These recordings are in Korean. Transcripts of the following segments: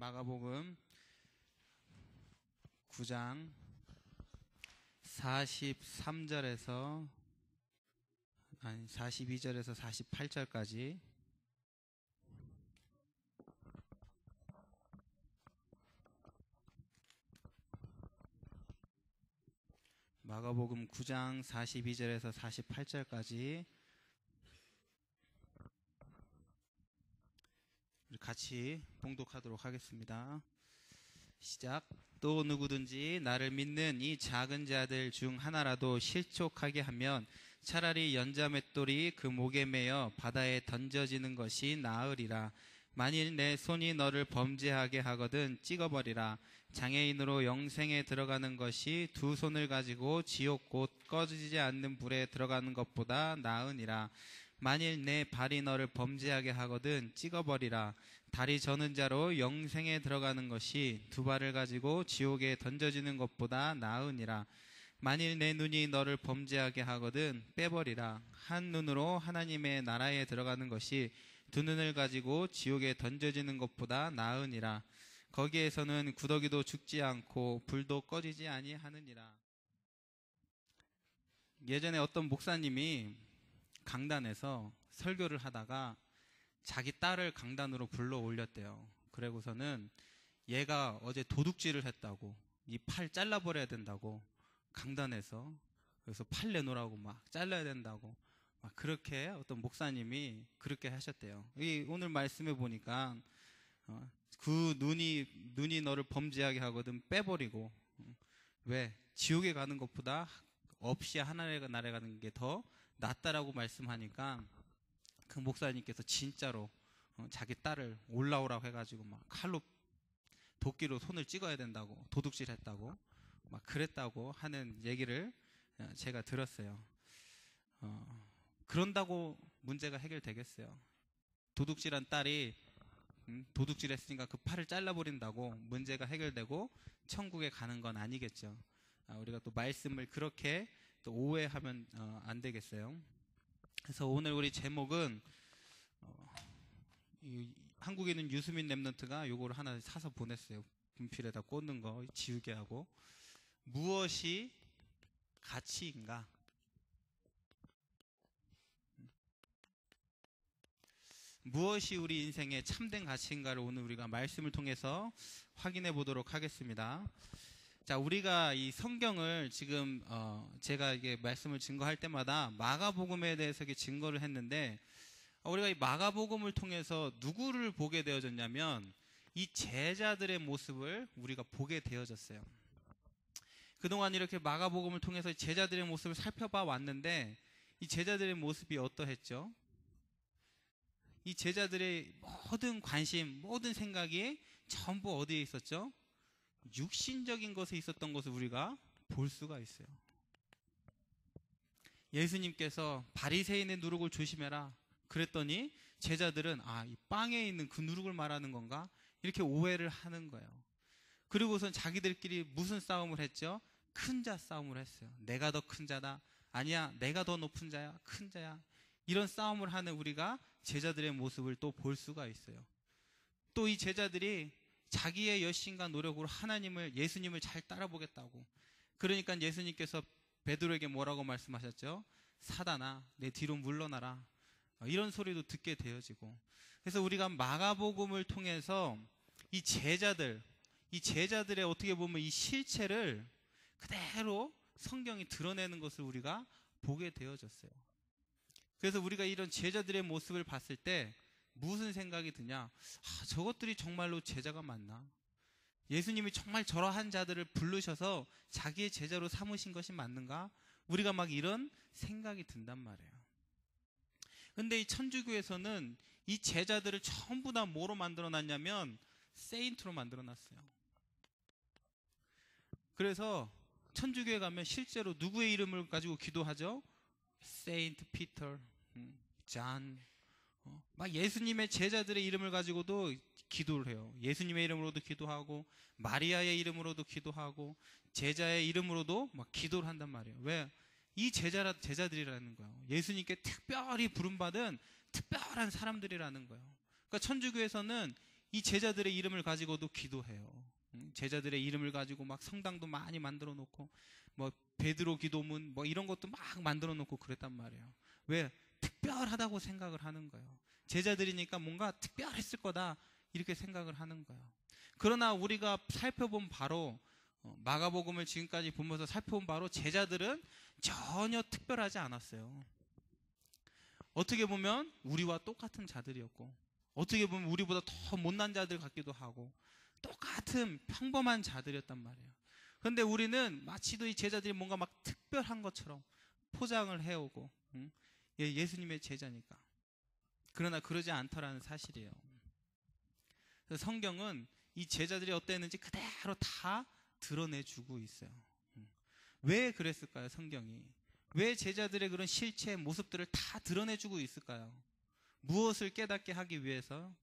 마가복음 9장 43절에서 42절에서 48절까지 마가복음 9장 42절에서 48절까지 같이 봉독하도록 하겠습니다. 시작. 또 누구든지 나를 믿는 이 작은 자들 중 하나라도 실족하게 하면 차라리 연자맷돌이 그 목에 매여 바다에 던져지는 것이 나으리라. 만일 내 손이 너를 범죄하게 하거든 찍어버리라. 장애인으로 영생에 들어가는 것이 두 손을 가지고 지옥 곧 꺼지지 않는 불에 들어가는 것보다 나으니라. 만일 내 발이 너를 범죄하게 하거든 찍어버리라. 다리 저는 자로 영생에 들어가는 것이 두 발을 가지고 지옥에 던져지는 것보다 나으니라. 만일 내 눈이 너를 범죄하게 하거든 빼버리라. 한 눈으로 하나님의 나라에 들어가는 것이 두 눈을 가지고 지옥에 던져지는 것보다 나으니라. 거기에서는 구더기도 죽지 않고 불도 꺼지지 아니하느니라. 예전에 어떤 목사님이 강단에서 설교를 하다가 자기 딸을 강단으로 불러 올렸대요. 그러고서는 얘가 어제 도둑질을 했다고, 이 팔 잘라버려야 된다고 강단에서, 그래서 팔 내놓으라고 막 잘라야 된다고 막 그렇게 어떤 목사님이 그렇게 하셨대요. 오늘 말씀해 보니까 그 눈이 너를 범죄하게 하거든 빼버리고, 왜 지옥에 가는 것보다 없이 하나님의 나라에 가는 게 더 낫다라고 말씀하니까 그 목사님께서 진짜로 자기 딸을 올라오라고 해가지고 막 칼로 도끼로 손을 찍어야 된다고, 도둑질 했다고 막 그랬다고 하는 얘기를 제가 들었어요. 그런다고 문제가 해결되겠어요? 도둑질한 딸이 도둑질했으니까 그 팔을 잘라버린다고 문제가 해결되고 천국에 가는 건 아니겠죠. 우리가 또 말씀을 그렇게 또 오해하면 안 되겠어요. 그래서 오늘 우리 제목은 한국에 있는 유수민 랩런트가 요거를 하나 사서 보냈어요. 분필에다 꽂는 거 지우개 하고. 무엇이 가치인가? 무엇이 우리 인생의 참된 가치인가를 오늘 우리가 말씀을 통해서 확인해 보도록 하겠습니다. 자, 우리가 이 성경을 지금 제가 이게 말씀을 증거할 때마다 마가복음에 대해서 이렇게 증거를 했는데, 우리가 이 마가복음을 통해서 누구를 보게 되어졌냐면 이 제자들의 모습을 우리가 보게 되어졌어요. 그동안 이렇게 마가복음을 통해서 제자들의 모습을 살펴봐 왔는데 이 제자들의 모습이 어떠했죠? 이 제자들의 모든 관심, 모든 생각이 전부 어디에 있었죠? 육신적인 것에 있었던 것을 우리가 볼 수가 있어요. 예수님께서 바리새인의 누룩을 조심해라 그랬더니 제자들은 이 빵에 있는 그 누룩을 말하는 건가? 이렇게 오해를 하는 거예요. 그리고선 자기들끼리 무슨 싸움을 했죠? 큰 자 싸움을 했어요. 내가 더 큰 자다. 아니야, 내가 더 높은 자야. 큰 자야. 이런 싸움을 하는 우리가 제자들의 모습을 또 볼 수가 있어요. 또 이 제자들이 자기의 열심과 노력으로 예수님을 잘 따라보겠다고. 그러니까 예수님께서 베드로에게 뭐라고 말씀하셨죠? 사단아, 내 뒤로 물러나라. 이런 소리도 듣게 되어지고. 그래서 우리가 마가복음을 통해서 이 제자들의 어떻게 보면 이 실체를 그대로 성경이 드러내는 것을 우리가 보게 되어졌어요. 그래서 우리가 이런 제자들의 모습을 봤을 때 무슨 생각이 드냐? 저것들이 정말로 제자가 맞나? 예수님이 정말 저러한 자들을 부르셔서 자기의 제자로 삼으신 것이 맞는가? 우리가 막 이런 생각이 든단 말이에요. 근데 이 천주교에서는 이 제자들을 전부 다 뭐로 만들어놨냐면 세인트로 만들어놨어요. 그래서 천주교에 가면 실제로 누구의 이름을 가지고 기도하죠? 세인트 피터, 잔, 막 예수님의 제자들의 이름을 가지고도 기도를 해요. 예수님의 이름으로도 기도하고 마리아의 이름으로도 기도하고 제자의 이름으로도 막 기도를 한단 말이에요. 왜? 이 제자들이라는 거예요. 예수님께 특별히 부름받은 특별한 사람들이라는 거예요. 그러니까 천주교에서는 이 제자들의 이름을 가지고도 기도해요. 제자들의 이름을 가지고 막 성당도 많이 만들어 놓고 뭐 베드로 기도문 뭐 이런 것도 막 만들어 놓고 그랬단 말이에요. 왜? 특별하다고 생각을 하는 거예요. 제자들이니까 뭔가 특별했을 거다 이렇게 생각을 하는 거예요. 그러나 우리가 살펴본 바로 마가복음을 지금까지 보면서 살펴본 바로 제자들은 전혀 특별하지 않았어요. 어떻게 보면 우리와 똑같은 자들이었고, 어떻게 보면 우리보다 더 못난 자들 같기도 하고, 똑같은 평범한 자들이었단 말이에요. 그런데 우리는 마치도 이 제자들이 뭔가 막 특별한 것처럼 포장을 해오고, 예수님의 제자니까. 그러나 그러지 않더라는 사실이에요. 그래서 성경은 이 제자들이 어땠는지 그대로 다 드러내주고 있어요. 왜 그랬을까요, 성경이? 왜 제자들의 그런 실체, 모습들을 다 드러내주고 있을까요? 무엇을 깨닫게 하기 위해서?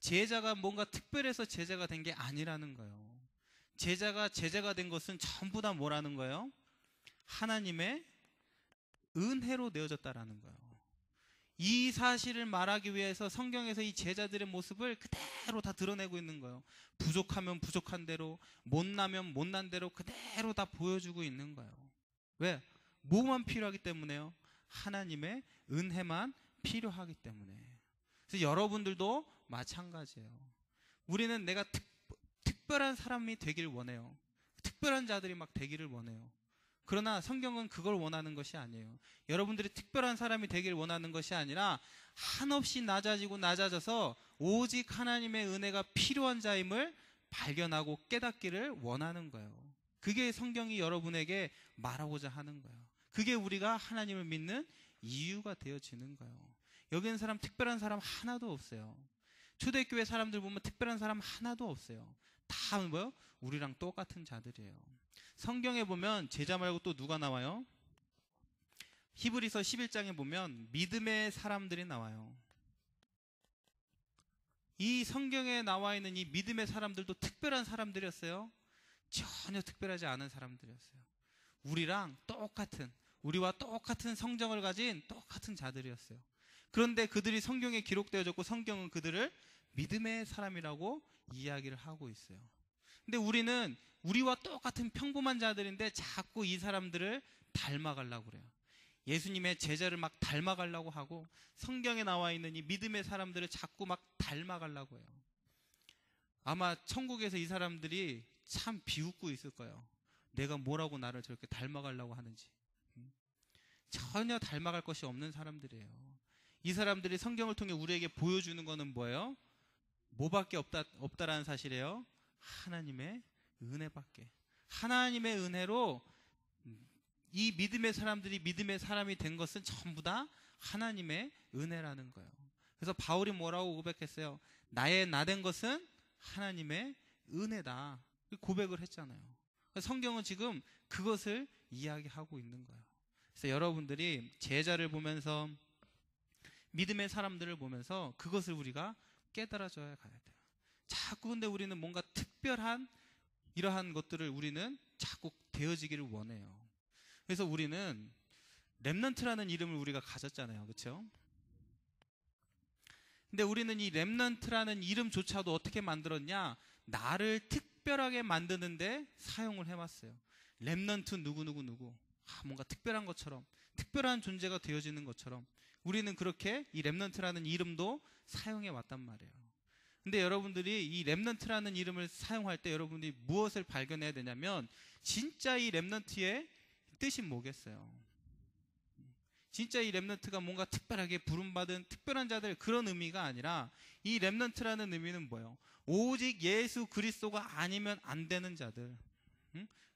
제자가 뭔가 특별해서 제자가 된 게 아니라는 거예요. 제자가 된 것은 전부 다 뭐라는 거예요? 하나님의 은혜로 내어졌다라는 거예요. 이 사실을 말하기 위해서 성경에서 이 제자들의 모습을 그대로 다 드러내고 있는 거예요. 부족하면 부족한 대로, 못나면 못난 대로 그대로 다 보여주고 있는 거예요. 왜? 뭐만 필요하기 때문에요? 하나님의 은혜만 필요하기 때문에. 그래서 여러분들도 마찬가지예요. 우리는 내가 특별한 사람이 되길 원해요. 특별한 자들이 막 되기를 원해요. 그러나 성경은 그걸 원하는 것이 아니에요. 여러분들이 특별한 사람이 되길 원하는 것이 아니라 한없이 낮아져서 오직 하나님의 은혜가 필요한 자임을 발견하고 깨닫기를 원하는 거예요. 그게 성경이 여러분에게 말하고자 하는 거예요. 그게 우리가 하나님을 믿는 이유가 되어지는 거예요. 여기 있는 사람 특별한 사람 하나도 없어요. 초대교회 사람들 보면 특별한 사람 하나도 없어요. 다 뭐요? 우리랑 똑같은 자들이에요. 성경에 보면 제자 말고 또 누가 나와요? 히브리서 11장에 보면 믿음의 사람들이 나와요. 이 성경에 나와 있는 이 믿음의 사람들도 특별한 사람들이었어요? 전혀 특별하지 않은 사람들이었어요. 우리와 똑같은 성정을 가진 똑같은 자들이었어요. 그런데 그들이 성경에 기록되어졌고 성경은 그들을 믿음의 사람이라고 이야기를 하고 있어요. 근데 우리는 우리와 똑같은 평범한 자들인데 자꾸 이 사람들을 닮아가려고 그래요. 예수님의 제자를 막 닮아가려고 하고 성경에 나와 있는 이 믿음의 사람들을 자꾸 막 닮아가려고 해요. 아마 천국에서 이 사람들이 참 비웃고 있을 거예요. 내가 뭐라고 나를 저렇게 닮아가려고 하는지. 전혀 닮아갈 것이 없는 사람들이에요. 이 사람들이 성경을 통해 우리에게 보여주는 거는 뭐예요? 뭐밖에 없다라는 사실이에요. 하나님의 은혜밖에. 하나님의 은혜로 이 믿음의 사람들이 믿음의 사람이 된 것은 전부 다 하나님의 은혜라는 거예요. 그래서 바울이 뭐라고 고백했어요? 나의 나 된 것은 하나님의 은혜다. 고백을 했잖아요. 성경은 지금 그것을 이야기하고 있는 거예요. 그래서 여러분들이 제자를 보면서 믿음의 사람들을 보면서 그것을 우리가 깨달아줘야 가야 돼요. 자꾸 근데 우리는 뭔가 특별한 이러한 것들을 우리는 자꾸 되어지기를 원해요. 그래서 우리는 렘넌트라는 이름을 우리가 가졌잖아요. 그렇죠? 근데 우리는 이 렘넌트라는 이름조차도 어떻게 만들었냐? 나를 특별하게 만드는데 사용을 해왔어요. 렘넌트 누구. 뭔가 특별한 것처럼, 특별한 존재가 되어지는 것처럼 우리는 그렇게 이 렘넌트라는 이름도 사용해 왔단 말이에요. 근데 여러분들이 이 렘넌트라는 이름을 사용할 때 여러분들이 무엇을 발견해야 되냐면 진짜 이 렘넌트의 뜻이 뭐겠어요? 진짜 이 렘넌트가 뭔가 특별하게 부름받은 특별한 자들 그런 의미가 아니라 이 렘넌트라는 의미는 뭐예요? 오직 예수 그리스도가 아니면 안 되는 자들.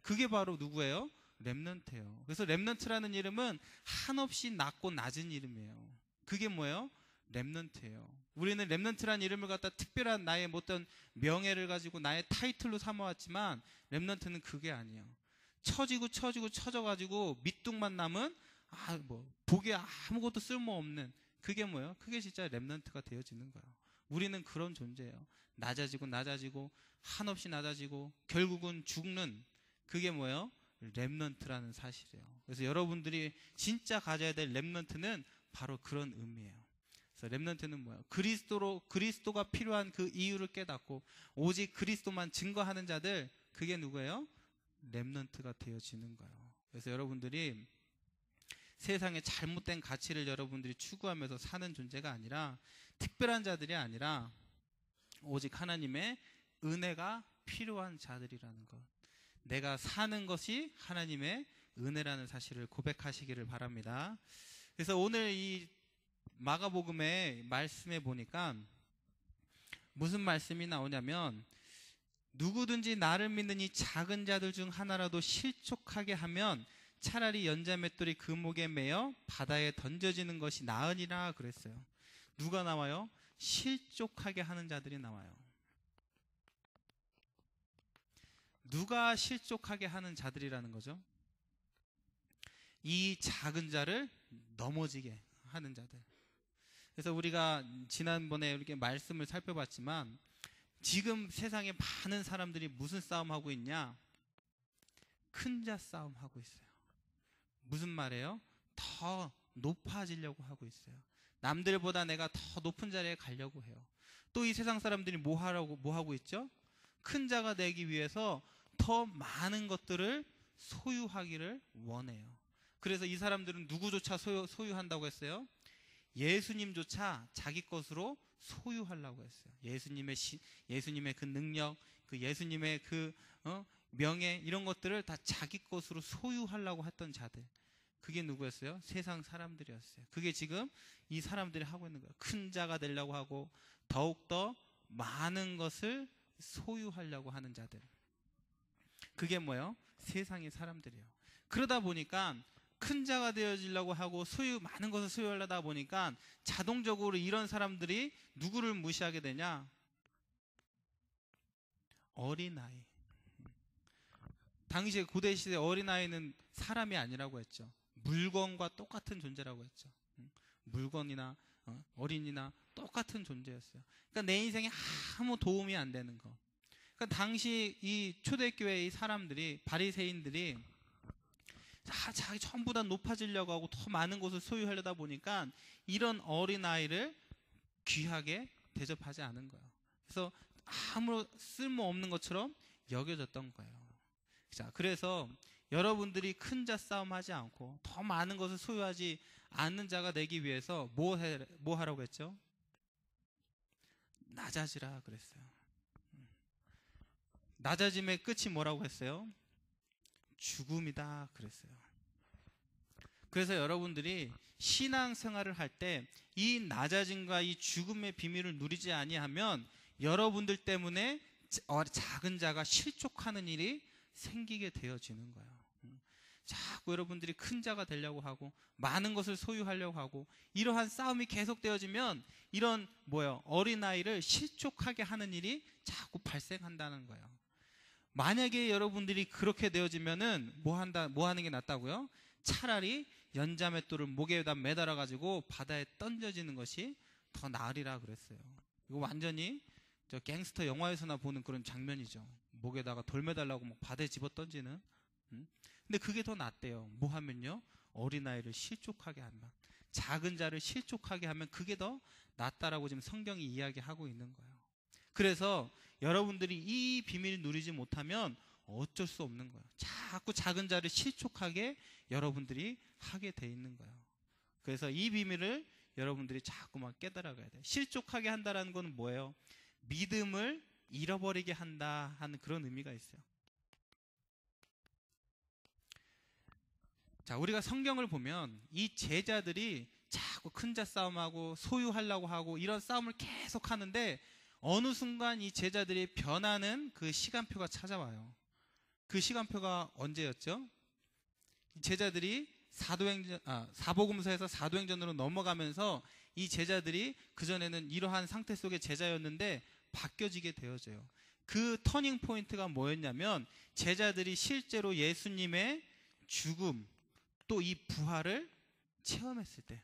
그게 바로 누구예요? 렘넌트예요. 그래서 렘넌트라는 이름은 한없이 낮고 낮은 이름이에요. 그게 뭐예요? 렘넌트예요. 우리는 렘넌트라는 이름을 갖다 특별한 나의 어떤 명예를 가지고 나의 타이틀로 삼아왔지만 렘넌트는 그게 아니에요. 처져가지고 밑둥만 남은 보기에 아무것도 쓸모없는 그게 뭐예요? 그게 진짜 렘넌트가 되어지는 거예요. 우리는 그런 존재예요. 낮아지고 한없이 낮아지고 결국은 죽는 그게 뭐예요? 렘넌트라는 사실이에요. 그래서 여러분들이 진짜 가져야 될 렘넌트는 바로 그런 의미예요. 그래서 렘넌트는 뭐예요? 그리스도가 필요한 그 이유를 깨닫고 오직 그리스도만 증거하는 자들, 그게 누구예요? 렘넌트가 되어지는 거예요. 그래서 여러분들이 세상의 잘못된 가치를 여러분들이 추구하면서 사는 존재가 아니라, 특별한 자들이 아니라 오직 하나님의 은혜가 필요한 자들이라는 것, 내가 사는 것이 하나님의 은혜라는 사실을 고백하시기를 바랍니다. 그래서 오늘 이 마가복음의 말씀에 보니까 무슨 말씀이 나오냐면, 누구든지 나를 믿는 이 작은 자들 중 하나라도 실족하게 하면 차라리 연자맷돌이 그 목에 매어 바다에 던져지는 것이 나으니라 그랬어요. 누가 나와요? 실족하게 하는 자들이 나와요. 누가 실족하게 하는 자들이라는 거죠? 이 작은 자를 넘어지게 하는 자들. 그래서 우리가 지난번에 이렇게 말씀을 살펴봤지만, 지금 세상에 많은 사람들이 무슨 싸움하고 있냐? 큰 자 싸움하고 있어요. 무슨 말이에요? 더 높아지려고 하고 있어요. 남들보다 내가 더 높은 자리에 가려고 해요. 또 이 세상 사람들이 뭐 하고 있죠? 큰 자가 되기 위해서 더 많은 것들을 소유하기를 원해요. 그래서 이 사람들은 누구조차 소유한다고 했어요? 예수님조차 자기 것으로 소유하려고 했어요. 예수님의 그 능력, 그 예수님의 그 명예, 이런 것들을 다 자기 것으로 소유하려고 했던 자들, 그게 누구였어요? 세상 사람들이었어요. 그게 지금 이 사람들이 하고 있는 거예요. 큰 자가 되려고 하고 더욱더 많은 것을 소유하려고 하는 자들, 그게 뭐예요? 세상의 사람들이에요. 그러다 보니까 큰 자가 되어지려고 하고 많은 것을 소유하려다 보니까 자동적으로 이런 사람들이 누구를 무시하게 되냐? 어린아이. 당시에 고대시대 어린아이는 사람이 아니라고 했죠. 물건과 똑같은 존재라고 했죠. 물건이나 어린이나 똑같은 존재였어요. 그러니까 내 인생에 아무 도움이 안 되는 거. 그러니까 당시 이 초대교회의 사람들이, 바리새인들이 자기 전부 다 높아지려고 하고 더 많은 것을 소유하려다 보니까 이런 어린아이를 귀하게 대접하지 않은 거예요. 그래서 아무 쓸모없는 것처럼 여겨졌던 거예요. 자, 그래서 여러분들이 큰 자 싸움하지 않고 더 많은 것을 소유하지 않는 자가 되기 위해서 뭐 하라고 했죠? 낮아지라 그랬어요. 낮아짐의 끝이 뭐라고 했어요? 죽음이다 그랬어요. 그래서 여러분들이 신앙생활을 할 때 이 낮아짐과 이 죽음의 비밀을 누리지 아니하면 여러분들 때문에 작은 자가 실족하는 일이 생기게 되어지는 거예요. 자꾸 여러분들이 큰 자가 되려고 하고 많은 것을 소유하려고 하고 이러한 싸움이 계속되어지면 이런 어린아이를 실족하게 하는 일이 자꾸 발생한다는 거예요. 만약에 여러분들이 그렇게 되어지면은 뭐 하는 게 낫다고요? 차라리 연자맷돌을 목에다 매달아 가지고 바다에 던져지는 것이 더 나으리라 그랬어요. 이거 완전히 저 갱스터 영화에서나 보는 그런 장면이죠. 목에다가 돌 매달라고 막 바다에 집어 던지는. 근데 그게 더 낫대요. 뭐 하면요? 어린아이를 실족하게 하면, 작은 자를 실족하게 하면 그게 더 낫다라고 지금 성경이 이야기하고 있는 거예요. 그래서 여러분들이 이 비밀을 누리지 못하면 어쩔 수 없는 거예요. 자꾸 작은 자를 실족하게 여러분들이 하게 돼 있는 거예요. 그래서 이 비밀을 여러분들이 자꾸만 깨달아가야 돼요. 실족하게 한다라는 건 뭐예요? 믿음을 잃어버리게 한다 하는 그런 의미가 있어요. 자, 우리가 성경을 보면 이 제자들이 자꾸 큰 자 싸움하고 소유하려고 하고 이런 싸움을 계속 하는데 어느 순간 이 제자들이 변하는 그 시간표가 찾아와요. 그 시간표가 언제였죠? 제자들이 사복음서에서 사도행전으로 넘어가면서 이 제자들이 그전에는 이러한 상태 속의 제자였는데 바뀌어지게 되어져요. 그 터닝 포인트가 뭐였냐면 제자들이 실제로 예수님의 죽음 또 이 부활을 체험했을 때,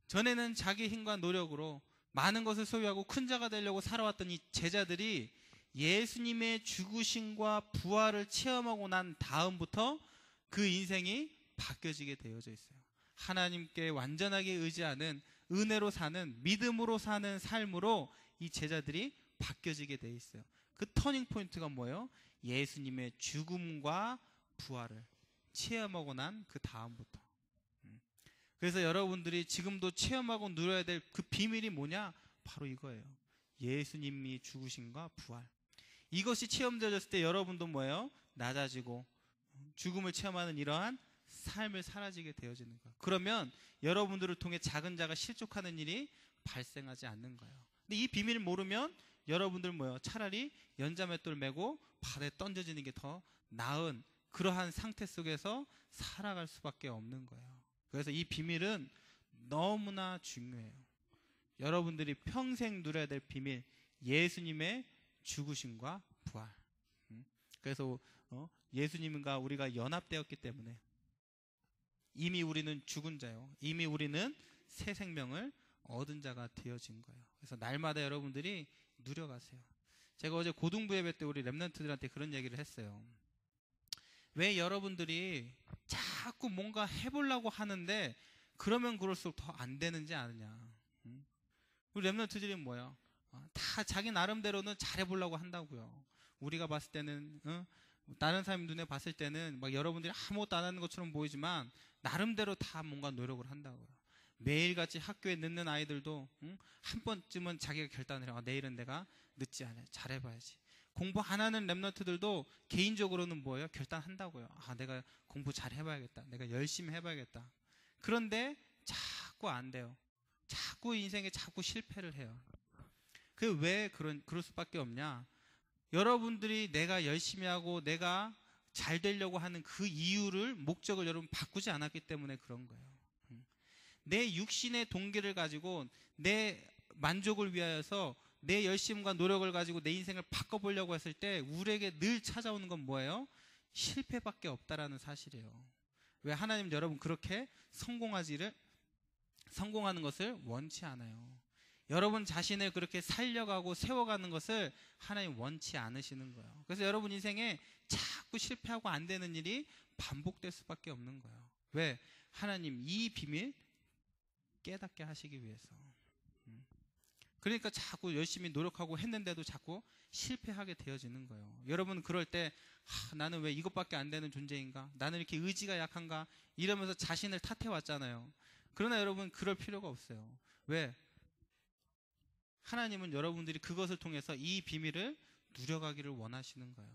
전에는 자기 힘과 노력으로 많은 것을 소유하고 큰 자가 되려고 살아왔던 이 제자들이 예수님의 죽으심과 부활을 체험하고 난 다음부터 그 인생이 바뀌어지게 되어져 있어요. 하나님께 완전하게 의지하는, 은혜로 사는, 믿음으로 사는 삶으로 이 제자들이 바뀌어지게 돼 있어요. 그 터닝 포인트가 뭐예요? 예수님의 죽음과 부활을 체험하고 난 그 다음부터. 그래서 여러분들이 지금도 체험하고 누려야 될 그 비밀이 뭐냐? 바로 이거예요. 예수님이 죽으심과 부활. 이것이 체험되어졌을 때 여러분도 뭐예요? 낮아지고 죽음을 체험하는 이러한 삶을 사라지게 되어지는 거예요. 그러면 여러분들을 통해 작은 자가 실족하는 일이 발생하지 않는 거예요. 근데 이 비밀을 모르면 여러분들 뭐예요? 차라리 연자맷돌 메고 바다에 던져지는 게 더 나은 그러한 상태 속에서 살아갈 수밖에 없는 거예요. 그래서 이 비밀은 너무나 중요해요. 여러분들이 평생 누려야 될 비밀, 예수님의 죽으심과 부활. 그래서 예수님과 우리가 연합되었기 때문에 이미 우리는 죽은 자요, 이미 우리는 새 생명을 얻은 자가 되어진 거예요. 그래서 날마다 여러분들이 누려가세요. 제가 어제 고등부 예배 때 우리 렘넌트들한테 그런 얘기를 했어요. 왜 여러분들이 자꾸 뭔가 해보려고 하는데 그러면 그럴수록 더 안 되는지 아느냐. 우리 렘넌트들이 뭐야? 다 자기 나름대로는 잘해보려고 한다고요. 우리가 봤을 때는 다른 사람 눈에 봤을 때는 막 여러분들이 아무것도 안 하는 것처럼 보이지만 나름대로 다 뭔가 노력을 한다고요. 매일같이 학교에 늦는 아이들도 한 번쯤은 자기가 결단을 해요. 내일은 내가 늦지 않아요. 잘해봐야지. 공부 안 하는 랩너트들도 개인적으로는 뭐예요? 결단한다고요. 내가 공부 잘 해봐야겠다. 내가 열심히 해봐야겠다. 그런데 자꾸 안 돼요. 자꾸 인생에 자꾸 실패를 해요. 그 왜 그럴 수밖에 없냐? 여러분들이 내가 열심히 하고 내가 잘 되려고 하는 그 이유를, 목적을 여러분 바꾸지 않았기 때문에 그런 거예요. 내 육신의 동기를 가지고 내 만족을 위하여서 내 열심과 노력을 가지고 내 인생을 바꿔보려고 했을 때 우리에게 늘 찾아오는 건 뭐예요? 실패밖에 없다라는 사실이에요. 왜? 하나님 여러분 그렇게 성공하는 것을 원치 않아요. 여러분 자신을 그렇게 살려가고 세워가는 것을 하나님 원치 않으시는 거예요. 그래서 여러분 인생에 자꾸 실패하고 안 되는 일이 반복될 수밖에 없는 거예요. 왜? 하나님 이 비밀 깨닫게 하시기 위해서. 그러니까 자꾸 열심히 노력하고 했는데도 자꾸 실패하게 되어지는 거예요. 여러분 그럴 때 나는 왜 이것밖에 안 되는 존재인가? 나는 이렇게 의지가 약한가? 이러면서 자신을 탓해왔잖아요. 그러나 여러분 그럴 필요가 없어요. 왜? 하나님은 여러분들이 그것을 통해서 이 비밀을 누려가기를 원하시는 거예요.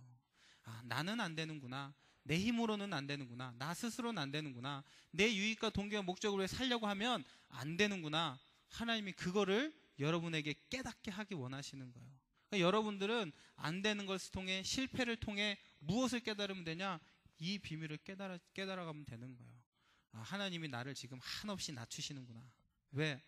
나는 안 되는구나. 내 힘으로는 안 되는구나. 나 스스로는 안 되는구나. 내 유익과 동기와 목적을 위해 살려고 하면 안 되는구나. 하나님이 그거를 여러분에게 깨닫게 하기 원하시는 거예요. 그러니까 여러분들은 안 되는 것을 통해, 실패를 통해 무엇을 깨달으면 되냐? 이 비밀을 깨달아가면 되는 거예요. 하나님이 나를 지금 한없이 낮추시는구나. 왜?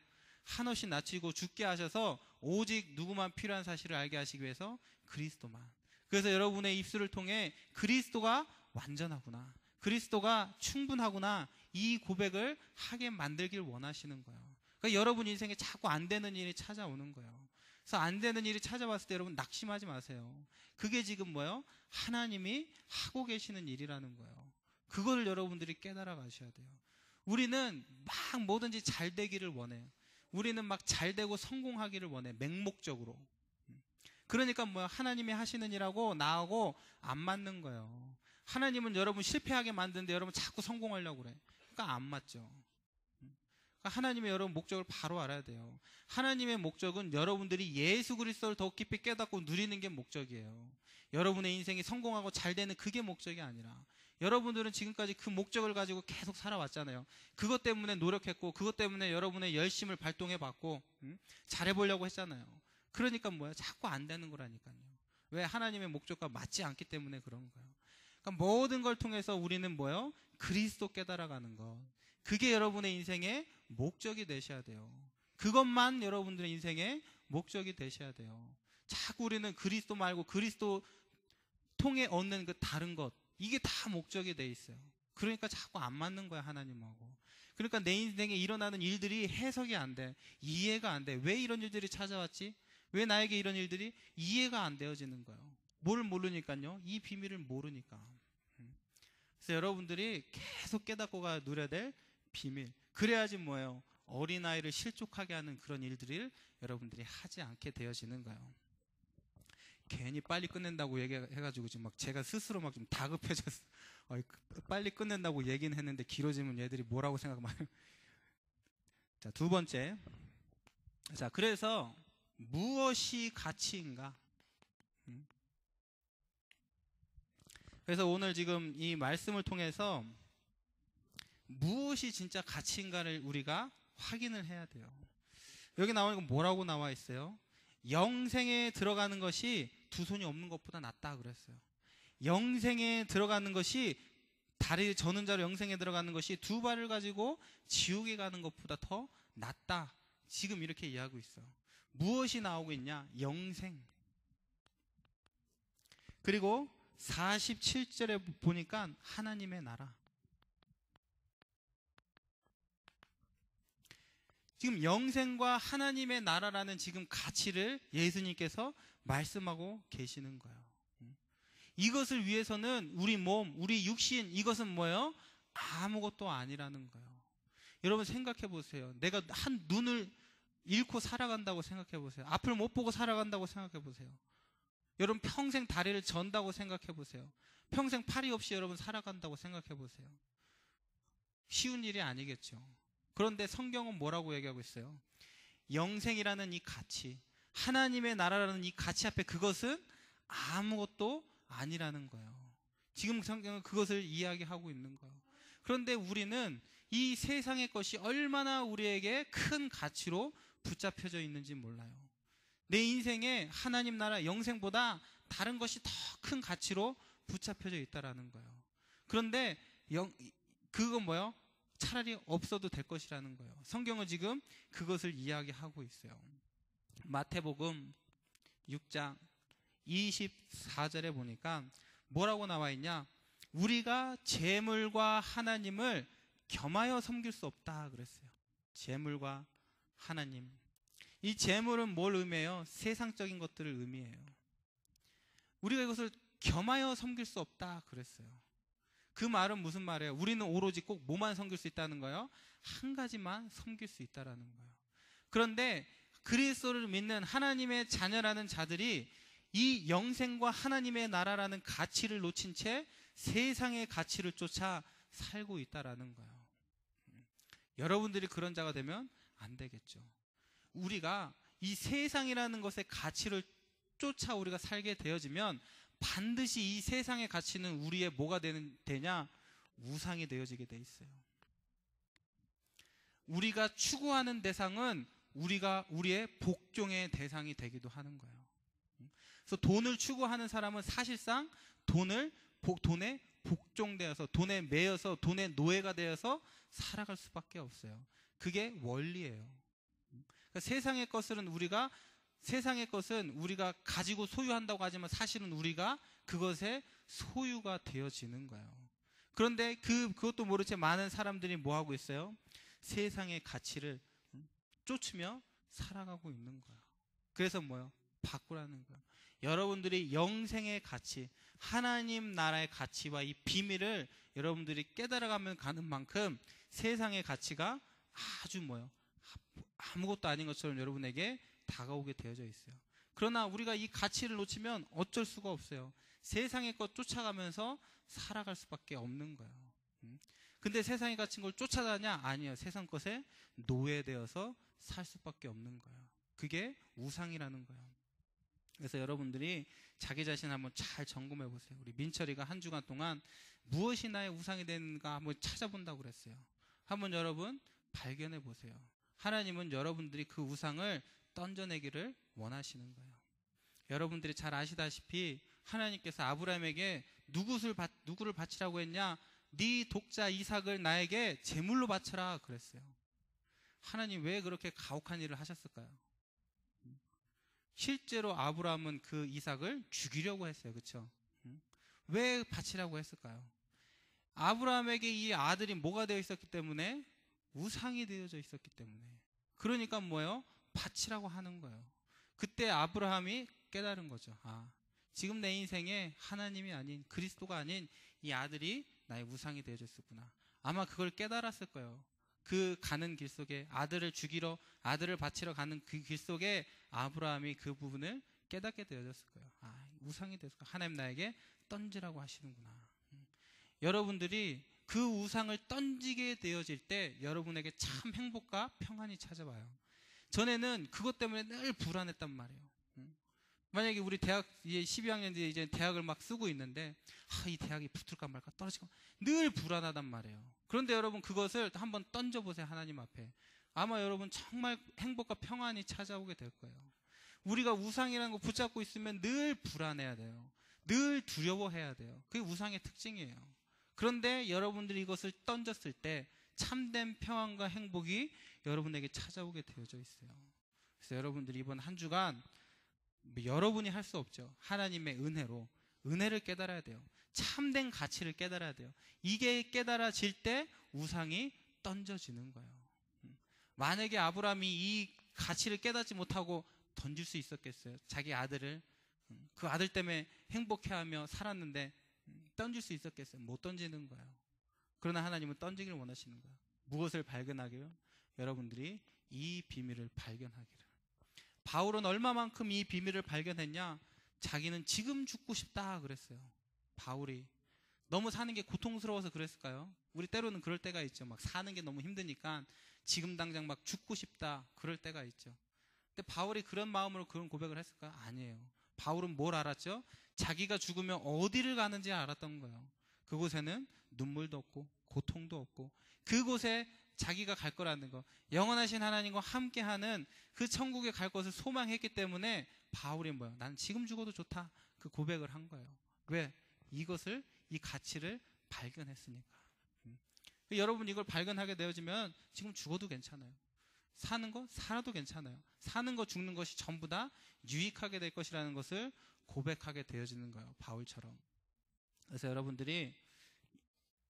한없이 낮추고 죽게 하셔서 오직 누구만 필요한 사실을 알게 하시기 위해서? 그리스도만. 그래서 여러분의 입술을 통해 그리스도가 완전하구나, 그리스도가 충분하구나, 이 고백을 하게 만들길 원하시는 거예요. 그러니까 여러분 인생에 자꾸 안 되는 일이 찾아오는 거예요. 그래서 안 되는 일이 찾아왔을 때 여러분 낙심하지 마세요. 그게 지금 뭐예요? 하나님이 하고 계시는 일이라는 거예요. 그걸 여러분들이 깨달아 가셔야 돼요. 우리는 막 뭐든지 잘 되기를 원해요. 우리는 막 잘 되고 성공하기를 원해, 맹목적으로. 그러니까 뭐야? 하나님이 하시는 일하고 나하고 안 맞는 거예요. 하나님은 여러분 실패하게 만드는데 여러분 자꾸 성공하려고 그래. 그러니까 안 맞죠. 그러니까 하나님의 여러분 목적을 바로 알아야 돼요. 하나님의 목적은 여러분들이 예수 그리스도를 더 깊이 깨닫고 누리는 게 목적이에요. 여러분의 인생이 성공하고 잘 되는 그게 목적이 아니라, 여러분들은 지금까지 그 목적을 가지고 계속 살아왔잖아요. 그것 때문에 노력했고, 그것 때문에 여러분의 열심을 발동해봤고, 잘해보려고 했잖아요. 그러니까 뭐야? 자꾸 안 되는 거라니까요. 왜? 하나님의 목적과 맞지 않기 때문에 그런 거예요. 그러니까 모든 걸 통해서 우리는 뭐예요? 그리스도 깨달아가는 것. 그게 여러분의 인생의 목적이 되셔야 돼요. 그것만 여러분들의 인생의 목적이 되셔야 돼요. 자꾸 우리는 그리스도 말고 그리스도 통해 얻는 그 다른 것, 이게 다 목적이 돼 있어요. 그러니까 자꾸 안 맞는 거야, 하나님하고. 그러니까 내 인생에 일어나는 일들이 해석이 안 돼. 이해가 안 돼. 왜 이런 일들이 찾아왔지? 왜 나에게 이런 일들이 이해가 안 되어지는 거예요. 뭘 모르니까요? 이 비밀을 모르니까. 그래서 여러분들이 계속 깨닫고 누려야 될 비밀, 그래야지 뭐예요? 어린아이를 실족하게 하는 그런 일들을 여러분들이 하지 않게 되어지는 거예요. 괜히 빨리 끝낸다고 얘기해가지고 지금 막 제가 스스로 막 좀 다급해졌어. 빨리 끝낸다고 얘기는 했는데 길어지면 얘들이 뭐라고 생각하면. 자, 두 번째. 자, 그래서 무엇이 가치인가? 그래서 오늘 지금 이 말씀을 통해서 무엇이 진짜 가치인가를 우리가 확인을 해야 돼요. 여기 나오는 건 뭐라고 나와 있어요? 영생에 들어가는 것이 두 손이 없는 것보다 낫다 그랬어요. 영생에 들어가는 것이 다리 저는 자로 영생에 들어가는 것이 두 발을 가지고 지옥에 가는 것보다 더 낫다. 지금 이렇게 이해하고 있어요. 무엇이 나오고 있냐? 영생. 그리고 47절에 보니까 하나님의 나라. 지금 영생과 하나님의 나라라는 지금 가치를 예수님께서 말씀하고 계시는 거예요. 이것을 위해서는 우리 몸, 우리 육신, 이것은 뭐예요? 아무것도 아니라는 거예요. 여러분 생각해 보세요. 내가 한 눈을 잃고 살아간다고 생각해 보세요. 앞을 못 보고 살아간다고 생각해 보세요. 여러분 평생 다리를 전다고 생각해 보세요. 평생 팔이 없이 여러분 살아간다고 생각해 보세요. 쉬운 일이 아니겠죠. 그런데 성경은 뭐라고 얘기하고 있어요? 영생이라는 이 가치, 하나님의 나라라는 이 가치 앞에 그것은 아무것도 아니라는 거예요. 지금 성경은 그것을 이야기하고 있는 거예요. 그런데 우리는 이 세상의 것이 얼마나 우리에게 큰 가치로 붙잡혀져 있는지 몰라요. 내 인생에 하나님 나라 영생보다 다른 것이 더 큰 가치로 붙잡혀져 있다라는 거예요. 그런데 그건 뭐예요? 차라리 없어도 될 것이라는 거예요. 성경은 지금 그것을 이야기하고 있어요. 마태복음 6장 24절에 보니까 뭐라고 나와 있냐? 우리가 재물과 하나님을 겸하여 섬길 수 없다 그랬어요. 재물과 하나님. 이 재물은 뭘 의미해요? 세상적인 것들을 의미해요. 우리가 이것을 겸하여 섬길 수 없다 그랬어요. 그 말은 무슨 말이에요? 우리는 오로지 꼭 뭐만 섬길 수 있다는 거예요? 한 가지만 섬길 수 있다라는 거예요. 그런데 그리스도를 믿는 하나님의 자녀라는 자들이 이 영생과 하나님의 나라라는 가치를 놓친 채 세상의 가치를 쫓아 살고 있다라는 거예요. 여러분들이 그런 자가 되면 안 되겠죠. 우리가 이 세상이라는 것의 가치를 쫓아 우리가 살게 되어지면 반드시 이 세상의 가치는 우리의 뭐가 되냐? 우상이 되어지게 돼 있어요. 우리가 추구하는 대상은 우리의 복종의 대상이 되기도 하는 거예요. 그래서 돈을 추구하는 사람은 사실상 돈에 복종되어서, 돈에 매여서, 돈의 노예가 되어서 살아갈 수밖에 없어요. 그게 원리예요. 그러니까 세상의 것은 우리가 가지고 소유한다고 하지만 사실은 우리가 그것의 소유가 되어지는 거예요. 그런데 그것도 모르지 많은 사람들이 뭐 하고 있어요? 세상의 가치를 쫓으며 살아가고 있는 거예요. 그래서 뭐예요? 바꾸라는 거예요. 여러분들이 영생의 가치, 하나님 나라의 가치와 이 비밀을 여러분들이 깨달아가면 가는 만큼 세상의 가치가 아주 뭐예요? 아무것도 아닌 것처럼 여러분에게 다가오게 되어져 있어요. 그러나 우리가 이 가치를 놓치면 어쩔 수가 없어요. 세상의 것 쫓아가면서 살아갈 수밖에 없는 거예요. 근데 세상에 갇힌 걸 쫓아다냐? 아니에요. 세상 것에 노예되어서 살 수밖에 없는 거예요. 그게 우상이라는 거예요. 그래서 여러분들이 자기 자신 한번 잘 점검해 보세요. 우리 민철이가 한 주간 동안 무엇이 나의 우상이 되는가 한번 찾아본다고 그랬어요. 한번 여러분 발견해 보세요. 하나님은 여러분들이 그 우상을 던져내기를 원하시는 거예요. 여러분들이 잘 아시다시피 하나님께서 아브라함에게 누구를 바치라고 했냐? 네 독자 이삭을 나에게 제물로 바쳐라 그랬어요. 하나님 왜 그렇게 가혹한 일을 하셨을까요? 실제로 아브라함은 그 이삭을 죽이려고 했어요. 그렇죠? 왜 바치라고 했을까요? 아브라함에게 이 아들이 뭐가 되어 있었기 때문에? 우상이 되어져 있었기 때문에. 그러니까 뭐예요? 바치라고 하는 거예요. 그때 아브라함이 깨달은 거죠. 지금 내 인생에 하나님이 아닌, 그리스도가 아닌 이 아들이 나의 우상이 되어져 있었구나. 아마 그걸 깨달았을 거예요. 그 가는 길 속에 아들을 바치러 가는 그 길 속에 아브라함이 그 부분을 깨닫게 되어졌을 거예요. 아, 우상이 됐을 거예요. 하나님 나에게 던지라고 하시는구나. 여러분들이 그 우상을 던지게 되어질 때 여러분에게 참 행복과 평안이 찾아와요. 전에는 그것 때문에 늘 불안했단 말이에요. 만약에 우리 대학 이제 12학년 이제 대학을 막 쓰고 있는데 이 대학이 붙을까 말까 떨어질까 늘 불안하단 말이에요. 그런데 여러분 그것을 한번 던져보세요. 하나님 앞에. 아마 여러분 정말 행복과 평안이 찾아오게 될 거예요. 우리가 우상이라는 거 붙잡고 있으면 늘 불안해야 돼요. 늘 두려워해야 돼요. 그게 우상의 특징이에요. 그런데 여러분들이 이것을 던졌을 때 참된 평안과 행복이 여러분에게 찾아오게 되어져 있어요. 그래서 여러분들이 이번 한 주간 여러분이 할 수 없죠. 하나님의 은혜를 깨달아야 돼요. 참된 가치를 깨달아야 돼요. 이게 깨달아질 때 우상이 던져지는 거예요. 만약에 아브라함이 이 가치를 깨닫지 못하고 던질 수 있었겠어요? 자기 아들을 그 아들 때문에 행복해하며 살았는데 던질 수 있었겠어요? 못 던지는 거예요. 그러나 하나님은 던지기를 원하시는 거예요. 무엇을 발견하기요? 여러분들이 이 비밀을 발견하기를. 바울은 얼마만큼 이 비밀을 발견했냐? 자기는 지금 죽고 싶다 그랬어요. 바울이 너무 사는 게 고통스러워서 그랬을까요? 우리 때로는 그럴 때가 있죠. 막 사는 게 너무 힘드니까 지금 당장 막 죽고 싶다 그럴 때가 있죠. 근데 바울이 그런 마음으로 그런 고백을 했을까요? 아니에요. 바울은 뭘 알았죠? 자기가 죽으면 어디를 가는지 알았던 거예요. 그곳에는 눈물도 없고 고통도 없고 그곳에 자기가 갈 거라는 거, 영원하신 하나님과 함께하는 그 천국에 갈 것을 소망했기 때문에 바울이 뭐예요? 나는 지금 죽어도 좋다 그 고백을 한 거예요. 왜? 이 가치를 발견했으니까. 여러분 이걸 발견하게 되어지면 지금 죽어도 괜찮아요. 사는 거 살아도 괜찮아요. 사는 거 죽는 것이 전부 다 유익하게 될 것이라는 것을 고백하게 되어지는 거예요. 바울처럼. 그래서 여러분들이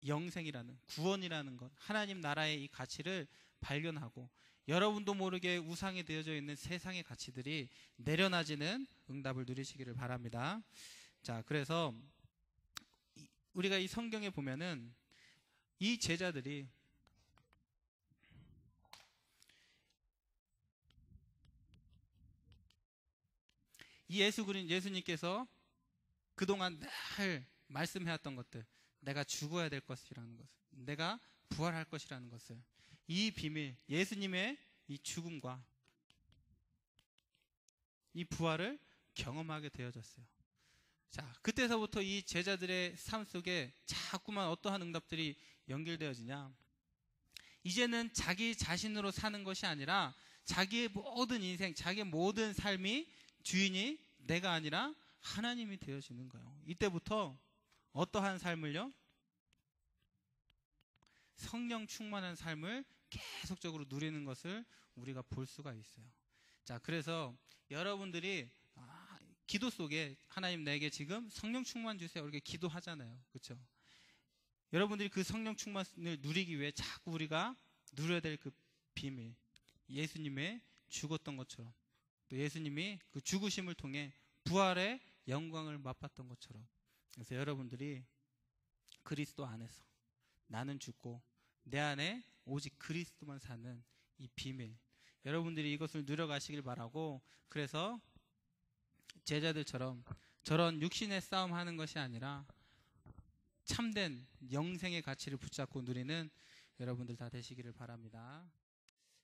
영생이라는 구원이라는 것, 하나님 나라의 이 가치를 발견하고 여러분도 모르게 우상이 되어져 있는 세상의 가치들이 내려놔지는 응답을 누리시기를 바랍니다. 자, 그래서 우리가 이 성경에 보면은 이 제자들이 이 예수님께서 그동안 늘 말씀해왔던 것들, 내가 죽어야 될 것이라는 것을, 내가 부활할 것이라는 것을, 이 비밀, 예수님의 이 죽음과 이 부활을 경험하게 되어졌어요. 자, 그때서부터 이 제자들의 삶 속에 자꾸만 어떠한 응답들이 연결되어지냐? 이제는 자기 자신으로 사는 것이 아니라 자기의 모든 인생, 자기의 모든 삶이 주인이 내가 아니라 하나님이 되어지는 거예요. 이때부터 어떠한 삶을요? 성령 충만한 삶을 계속적으로 누리는 것을 우리가 볼 수가 있어요. 자, 그래서 여러분들이 기도 속에 하나님 내게 지금 성령 충만 주세요 이렇게 기도하잖아요. 그렇죠? 여러분들이 그 성령 충만을 누리기 위해 자꾸 우리가 누려야 될 그 비밀, 예수님의 죽었던 것처럼 또 예수님이 그 죽으심을 통해 부활의 영광을 맛봤던 것처럼, 그래서 여러분들이 그리스도 안에서 나는 죽고 내 안에 오직 그리스도만 사는 이 비밀, 여러분들이 이것을 누려가시길 바라고, 그래서 제자들처럼 저런 육신의 싸움 하는 것이 아니라 참된 영생의 가치를 붙잡고 누리는 여러분들 다 되시기를 바랍니다.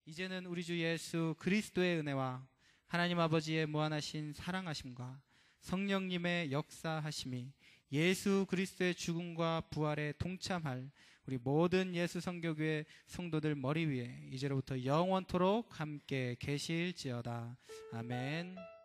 이제는 우리 주 예수 그리스도의 은혜와 하나님 아버지의 무한하신 사랑하심과 성령님의 역사하심이 예수 그리스도의 죽음과 부활에 동참할 우리 모든 예수 성교교회 성도들 머리 위에 이제로부터 영원토록 함께 계실지어다. 아멘.